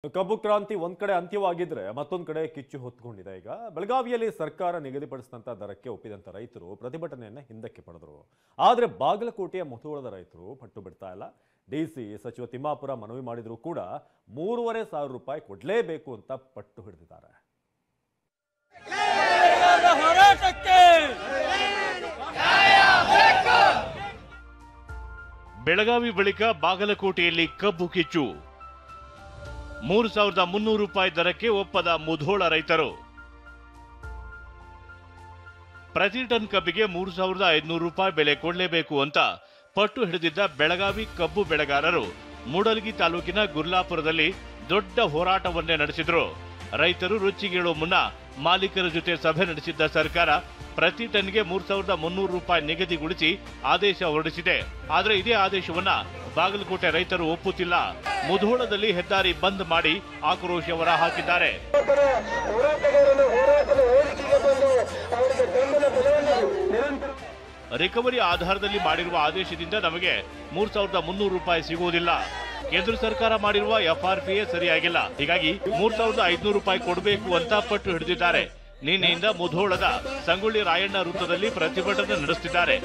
ಕಬ್ಬು ಕ್ರಾಂತಿ ಒಂದ್ ಕಡೆ ಅಂತ್ಯವಾಗಿದ್ರೆ ಮತ್ತೊಂದು ಕಡೆ ಕಿಚ್ಚು ಹೊತ್ತುಕೊಂಡಿದೆ. ಈಗ ಬೆಳಗಾವಿಯಲ್ಲಿ ಸರ್ಕಾರ ನಿಗದಿಪಡಿಸಿದಂತ ದರಕ್ಕೆ ಒಪ್ಪಿದಂತ ರೈತರು ಪ್ರತಿಭಟನೆಯನ್ನ ಹಿಂದಕ್ಕೆ ಪಡೆದರು. ಆದ್ರೆ ಬಾಗಲಕೋಟೆಯ ಮುಧೋಳದ ರೈತರು ಪಟ್ಟು ಬಿಡ್ತಾ ಇಲ್ಲ. ಡಿಸಿ ಸಚಿವ ತಿಮ್ಮಾಪುರ ಮನವಿ ಮಾಡಿದ್ರು ಕೂಡ 3,500 ರೂಪಾಯಿ ಕೊಡ್ಲೇಬೇಕು ಅಂತ ಪಟ್ಟು ಹಿಡಿದಿದ್ದಾರೆ. ಬೆಳಗಾವಿ ಬಳಿಕ ಬಾಗಲಕೋಟೆಯಲ್ಲಿ ಕಬ್ಬು ಕಿಚ್ಚು. 3,300 ರೂಪಾಯಿ ದರಕ್ಕೆ ಒಪ್ಪದ ಮುಧೋಳ ರೈತರು. ಪ್ರತಿ ಟನ್ ಕಬ್ಬಿಗೆ 3,500 ರೂಪಾಯಿ ಬೆಲೆ ಕೊಡಲೇಬೇಕು ಅಂತ ಪಟ್ಟು ಹಿಡಿದಿದ್ದ ಬೆಳಗಾವಿ ಕಬ್ಬು ಬೆಳೆಗಾರರು ಮೂಡಲಗಿ ತಾಲೂಕಿನ ಗುರ್ಲಾಪುರದಲ್ಲಿ ದೊಡ್ಡ ಹೋರಾಟವನ್ನೇ ನಡೆಸಿದ್ರು. ರೈತರು ರುಚಿಗೇಳುವ ಮುನ್ನ ಮಾಲೀಕರ ಜೊತೆ ಸಭೆ ನಡೆಸಿದ್ದ ಸರ್ಕಾರ ಪ್ರತಿ ಟನ್ಗೆ 3,300 ರೂಪಾಯಿ ನಿಗದಿಗೊಳಿಸಿ ಆದೇಶ ಹೊರಡಿಸಿದೆ. ಆದರೆ ಇದೇ ಆದೇಶವನ್ನ ಬಾಗಲಕೋಟೆ ರೈತರು ಒಪ್ಪುತ್ತಿಲ್ಲ. ಮುಧೋಳದಲ್ಲಿ ಹೆದ್ದಾರಿ ಬಂದ್ ಮಾಡಿ ಆಕ್ರೋಶ ಹೊರ ಹಾಕಿದ್ದಾರೆ. ರಿಕವರಿ ಆಧಾರದಲ್ಲಿ ಮಾಡಿರುವ ಆದೇಶದಿಂದ ನಮಗೆ 3,300 ರೂಪಾಯಿ ಸಿಗುವುದಿಲ್ಲ. ಕೇಂದ್ರ ಸರ್ಕಾರ ಮಾಡಿರುವ FRPA ಸರಿಯಾಗಿಲ್ಲ. ಹೀಗಾಗಿ 3,500 ರೂಪಾಯಿ ಕೊಡಬೇಕು ಅಂತ ಪಟ್ಟು ಹಿಡಿದಿದ್ದಾರೆ. ನಿನ್ನೆಯಿಂದ ಮುಧೋಳದ ಸಂಗೊಳ್ಳಿ ರಾಯಣ್ಣ ವೃತ್ತದಲ್ಲಿ ಪ್ರತಿಭಟನೆ ನಡೆಸುತ್ತಿದ್ದಾರೆ.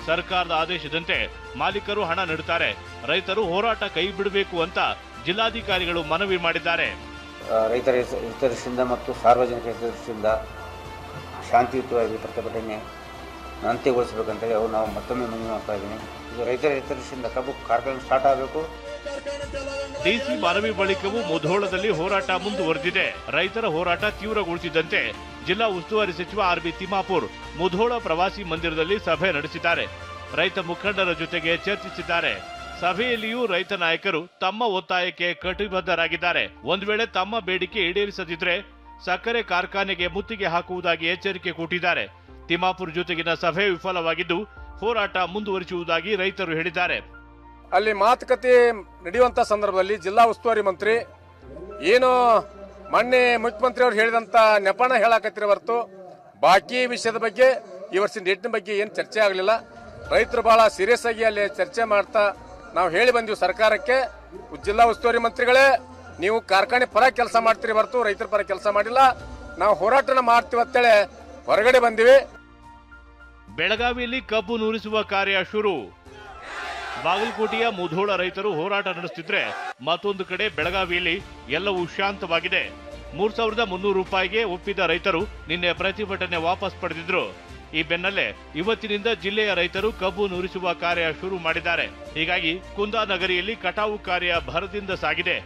ಸರ್ಕಾರದ ಆದೇಶದಂತೆ ಮಾಲೀಕರು ಹಣ ನೀಡುತ್ತಾರೆ. ರೈತರು ಹೋರಾಟ ಕೈ ಬಿಡಬೇಕು ಅಂತ ಜಿಲ್ಲಾಧಿಕಾರಿಗಳು ಮನವಿ ಮಾಡಿದ್ದಾರೆ. ರೈತರ ಹಿತದೃಷ್ಟಿಯಿಂದ ಮತ್ತು ಸಾರ್ವಜನಿಕ ಹಿತದೃಷ್ಟಿಯಿಂದ ಶಾಂತಿಯುತವಾಗಿ ಪ್ರತಿಭಟನೆ ಅಂತ್ಯಗೊಳಿಸಬೇಕಂತೇಳಿ ನಾವು ಮತ್ತೊಮ್ಮೆ ಮನವಿ ಮಾಡ್ತಾ ಇದ್ದೀನಿ. ಇದು ರೈತರ ಹಿತದೃಷ್ಟಿಯಿಂದ ಕಬ್ಬು ಕಾರ್ಖಾನೆ ಸ್ಟಾರ್ಟ್ ಆಗಬೇಕು. ಡಿಸಿ ಮನವಿ ಬಳಿಕವೂ ಮುಧೋಳದಲ್ಲಿ ಹೋರಾಟ ಮುಂದುವರೆದಿದೆ. ರೈತರ ಹೋರಾಟ ತೀವ್ರಗೊಳಿಸಿದಂತೆ ಜಿಲ್ಲಾ ಉಸ್ತುವಾರಿ ಸಚಿವ RB ತಿಮ್ಮಾಪುರ್ ಮುಧೋಳ ಪ್ರವಾಸಿ ಮಂದಿರದಲ್ಲಿ ಸಭೆ ನಡೆಸಿದ್ದಾರೆ. ರೈತ ಮುಖಂಡರ ಜೊತೆಗೆ ಚರ್ಚಿಸಿದ್ದಾರೆ. ಸಭೆಯಲ್ಲಿಯೂ ರೈತ ನಾಯಕರು ತಮ್ಮ ಒತ್ತಾಯಕ್ಕೆ ಕಟಿಬದ್ಧರಾಗಿದ್ದಾರೆ. ಒಂದು ವೇಳೆ ತಮ್ಮ ಬೇಡಿಕೆ ಈಡೇರಿಸದಿದ್ರೆ ಸಕ್ಕರೆ ಕಾರ್ಖಾನೆಗೆ ಮುತ್ತಿಗೆ ಹಾಕುವುದಾಗಿ ಎಚ್ಚರಿಕೆ ಕೊಟ್ಟಿದ್ದಾರೆ. ತಿಮ್ಮಾಪುರ್ ಜೊತೆಗಿನ ಸಭೆ ವಿಫಲವಾಗಿದ್ದು ಹೋರಾಟ ಮುಂದುವರಿಸುವುದಾಗಿ ರೈತರು ಹೇಳಿದ್ದಾರೆ. ಅಲ್ಲಿ ಮಾತುಕತೆ ನಡೆಯುವಂತ ಸಂದರ್ಭದಲ್ಲಿ ಜಿಲ್ಲಾ ಉಸ್ತುವಾರಿ ಮಂತ್ರಿ ಏನು ಮೊನ್ನೆ ಮುಖ್ಯಮಂತ್ರಿ ಅವರು ಹೇಳಿದಂತ ನೆಪನ ಹೇಳಕತ್ತಿರ ಹೊರತು ಬಾಕಿ ವಿಷಯದ ಬಗ್ಗೆ ಈ ವರ್ಷದ ಡೇಟ್ನ ಬಗ್ಗೆ ಏನು ಚರ್ಚೆ ಆಗಲಿಲ್ಲ. ರೈತರು ಬಹಳ ಸೀರಿಯಸ್ ಆಗಿ ಅಲ್ಲಿ ಚರ್ಚೆ ಮಾಡ್ತಾ ನಾವು ಹೇಳಿ ಬಂದಿವಿ ಸರ್ಕಾರಕ್ಕೆ, ಜಿಲ್ಲಾ ಉಸ್ತುವಾರಿ ಮಂತ್ರಿಗಳೇ ನೀವು ಕಾರ್ಖಾನೆ ಪರ ಕೆಲಸ ಮಾಡ್ತೀರಿ ಹೊರತು ರೈತರ ಪರ ಕೆಲಸ ಮಾಡಿಲ್ಲ, ನಾವು ಹೋರಾಟನ ಮಾಡ್ತೀವಿ ಅಂತೇಳಿ ಹೊರಗಡೆ ಬಂದಿವಿ. ಬೆಳಗಾವಿಯಲ್ಲಿ ಕಬ್ಬು ನೂರಿಸುವ ಕಾರ್ಯ ಶುರು. ಬಾಗಲಕೋಟೆಯ ಮುಧೋಳ ರೈತರು ಹೋರಾಟ ನಡೆಸುತ್ತಿದ್ರೆ ಮತ್ತೊಂದು ಕಡೆ ಬೆಳಗಾವಿಯಲ್ಲಿ ಎಲ್ಲವೂ ಶಾಂತವಾಗಿದೆ. 3,300 ರೂಪಾಯಿಗೆ ಒಪ್ಪಿದ ರೈತರು ನಿನ್ನೆ ಪ್ರತಿಭಟನೆ ವಾಪಸ್ ಪಡೆದಿದ್ರು. ಈ ಬೆನ್ನಲ್ಲೇ ಇವತ್ತಿನಿಂದ ಜಿಲ್ಲೆಯ ರೈತರು ಕಬ್ಬು ನೂರಿಸುವ ಕಾರ್ಯ ಶುರು ಮಾಡಿದ್ದಾರೆ. ಹೀಗಾಗಿ ಕುಂದಾನಗರಿಯಲ್ಲಿ ಕಟಾವು ಕಾರ್ಯ ಭರದಿಂದ ಸಾಗಿದೆ.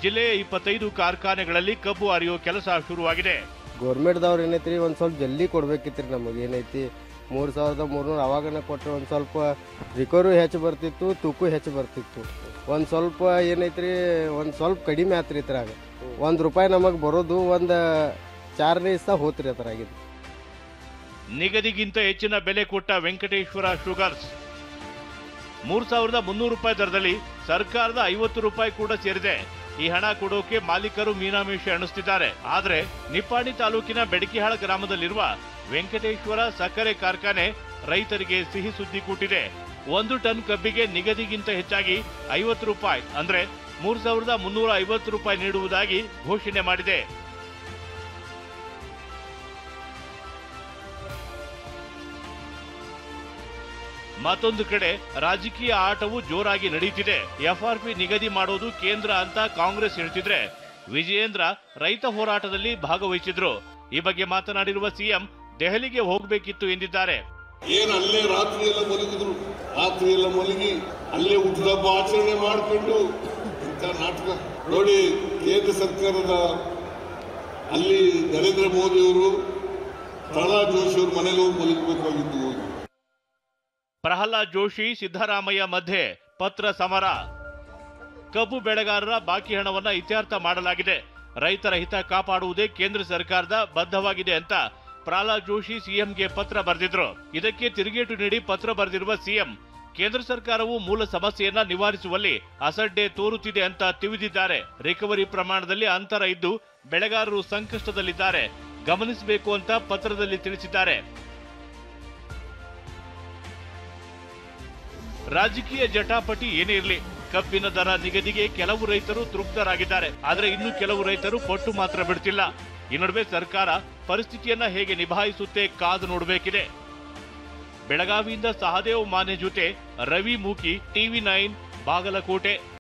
ಜಿಲ್ಲೆಯ 25 ಕಾರ್ಖಾನೆಗಳಲ್ಲಿ ಕಬ್ಬು ಅರಿಯೋ ಕೆಲಸ ಶುರುವಾಗಿದೆ. ಗೌರ್ಮೆಂಟ್ದವ್ರು ಏನೈತ್ರಿ ಒಂದ್ ಸ್ವಲ್ಪ ಜಲ್ದಿ ಕೊಡ್ಬೇಕಿತ್ರಿ. ನಮಗೆ ಏನೈತಿ 3,300 ಅವಾಗನ ಕೊಟ್ಟರೆ ಒಂದು ಸ್ವಲ್ಪ ರಿಕವರಿ ಹೆಚ್ಚು ಬರ್ತಿತ್ತು, ತೂಕು ಹೆಚ್ಚು ಬರ್ತಿತ್ತು. ಒಂದು ಸ್ವಲ್ಪ ಏನೈತ್ರಿ ಒಂದು ಸ್ವಲ್ಪ ಕಡಿಮೆ ಆತ್ರಿ. ಇದ್ರಾಗ ₹1 ನಮಗೆ ಬರೋದು ಒಂದು 4 ದಿವಸ ಹೋತ್ರಿ ಅದ್ರಾಗಿದ್ದು. ನಿಗದಿಗಿಂತ ಹೆಚ್ಚಿನ ಬೆಲೆ ಕೊಟ್ಟ ವೆಂಕಟೇಶ್ವರ ಶುಗರ್ಸ್ 3,300 ರೂಪಾಯಿ ದರದಲ್ಲಿ ಸರ್ಕಾರದ 50 ರೂಪಾಯಿ ಕೂಡ ಸೇರಿದೆ. ಈ ಹಣ ಕೊಡೋಕೆ ಮಾಲೀಕರು ಮೀನಾಮೇಷ ಎಣಿಸುತ್ತಿದ್ದಾರೆ. ಆದರೆ ನಿಪ್ಪಾಣಿ ತಾಲೂಕಿನ ಬೆಡಕಿಹಾಳ ಗ್ರಾಮದಲ್ಲಿರುವ ವೆಂಕಟೇಶ್ವರ ಸಕ್ಕರೆ ಕಾರ್ಖಾನೆ ರೈತರಿಗೆ ಸಿಹಿ ಸುದ್ದಿ ಕೊಟ್ಟಿದೆ. 1 ಟನ್ ಕಬ್ಬಿಗೆ ನಿಗದಿಗಿಂತ ಹೆಚ್ಚಾಗಿ 50 ರೂಪಾಯಿ ಅಂದ್ರೆ 3,350 ರೂಪಾಯಿ ನೀಡುವುದಾಗಿ ಘೋಷಣೆ ಮಾಡಿದೆ. ಮತ್ತೊಂದು ಕಡೆ ರಾಜಕೀಯ ಆಟವು ಜೋರಾಗಿ ನಡೆಯುತ್ತಿದೆ. FRP ನಿಗದಿ ಮಾಡೋದು ಕೇಂದ್ರ ಅಂತ ಕಾಂಗ್ರೆಸ್ ಹೇಳ್ತಿದ್ರೆ ವಿಜಯೇಂದ್ರ ರೈತ ಹೋರಾಟದಲ್ಲಿ ಭಾಗವಹಿಸಿದ್ರು. ಈ ಬಗ್ಗೆ ಮಾತನಾಡಿರುವ ಸಿಎಂ ದೆಹಲಿಗೆ ಹೋಗಬೇಕಿತ್ತು ಎಂದಿದ್ದಾರೆ. ಅಲ್ಲೇ ರಾತ್ರಿಯೆಲ್ಲ ಮಲಗಿದ್ರು, ರಾತ್ರಿಯೆಲ್ಲ ಮಲಗಿ ಅಲ್ಲೇ ಹುಟ್ಟುಹಬ್ಬ ಆಚರಣೆ ಮಾಡಿಕೊಂಡು ಇಂಥ ನಾಟಕ ನೋಡಿ. ಕೇಂದ್ರ ಸರ್ಕಾರದ ಅಲ್ಲಿ ನರೇಂದ್ರ ಮೋದಿ ಅವರು ಪ್ರಹ್ಲಾದ್ ಜೋಶಿ ಅವ್ರ ಮನೆಗೆ ಹೋಗಿ ಮಲಗಬೇಕಾಗಿತ್ತು. ಪ್ರಹ್ಲಾದ್ ಜೋಶಿ ಸಿದ್ದರಾಮಯ್ಯ ಮಧ್ಯೆ ಪತ್ರ ಸಮರ. ಕಬ್ಬು ಬೆಳೆಗಾರರ ಬಾಕಿ ಹಣವನ್ನ ಇತ್ಯರ್ಥ ಮಾಡಲಾಗಿದೆ. ರೈತರ ಹಿತ ಕಾಪಾಡುವುದೇ ಕೇಂದ್ರ ಸರ್ಕಾರದ ಬದ್ಧವಾಗಿದೆ ಅಂತ ಪ್ರಹ್ಲಾದ್ ಜೋಶಿ ಸಿಎಂಗೆ ಪತ್ರ ಬರೆದಿದ್ರು. ಇದಕ್ಕೆ ತಿರುಗೇಟು ನೀಡಿ ಪತ್ರ ಬರೆದಿರುವ ಸಿಎಂ ಕೇಂದ್ರ ಸರ್ಕಾರವು ಮೂಲ ಸಮಸ್ಯೆಯನ್ನ ನಿವಾರಿಸುವಲ್ಲಿ ಅಸಡ್ಡೆ ತೋರುತ್ತಿದೆ ಅಂತ ತಿವಿದಿದ್ದಾರೆ. ರಿಕವರಿ ಪ್ರಮಾಣದಲ್ಲಿ ಅಂತರ ಇದ್ದು ಬೆಳೆಗಾರರು ಸಂಕಷ್ಟದಲ್ಲಿದ್ದಾರೆ, ಗಮನಿಸಬೇಕು ಅಂತ ಪತ್ರದಲ್ಲಿ ತಿಳಿಸಿದ್ದಾರೆ. ರಾಜಕೀಯ ಜಟಾಪಟಿ ಏನೇ ಇರಲಿ ಕಬ್ಬಿನ ದರ ನಿಗದಿಗೆ ಕೆಲವು ರೈತರು ತೃಪ್ತರಾಗಿದ್ದಾರೆ. ಆದರೆ ಇನ್ನು ಕೆಲವು ರೈತರು ಪಟ್ಟು ಮಾತ್ರ ಬಿಡ್ತಿಲ್ಲ. ಈ ನಡುವೆ ಸರ್ಕಾರ ಪರಿಸ್ಥಿತಿಯನ್ನ ಹೇಗೆ ನಿಭಾಯಿಸುತ್ತೆ ಕಾದು ನೋಡಬೇಕಿದೆ. ಬೆಳಗಾವಿಯಿಂದ ಸಹದೇವ್ ಮಾನೆ ಜೊತೆ ರವಿ ಮೂಕಿ, TV9 ಬಾಗಲಕೋಟೆ.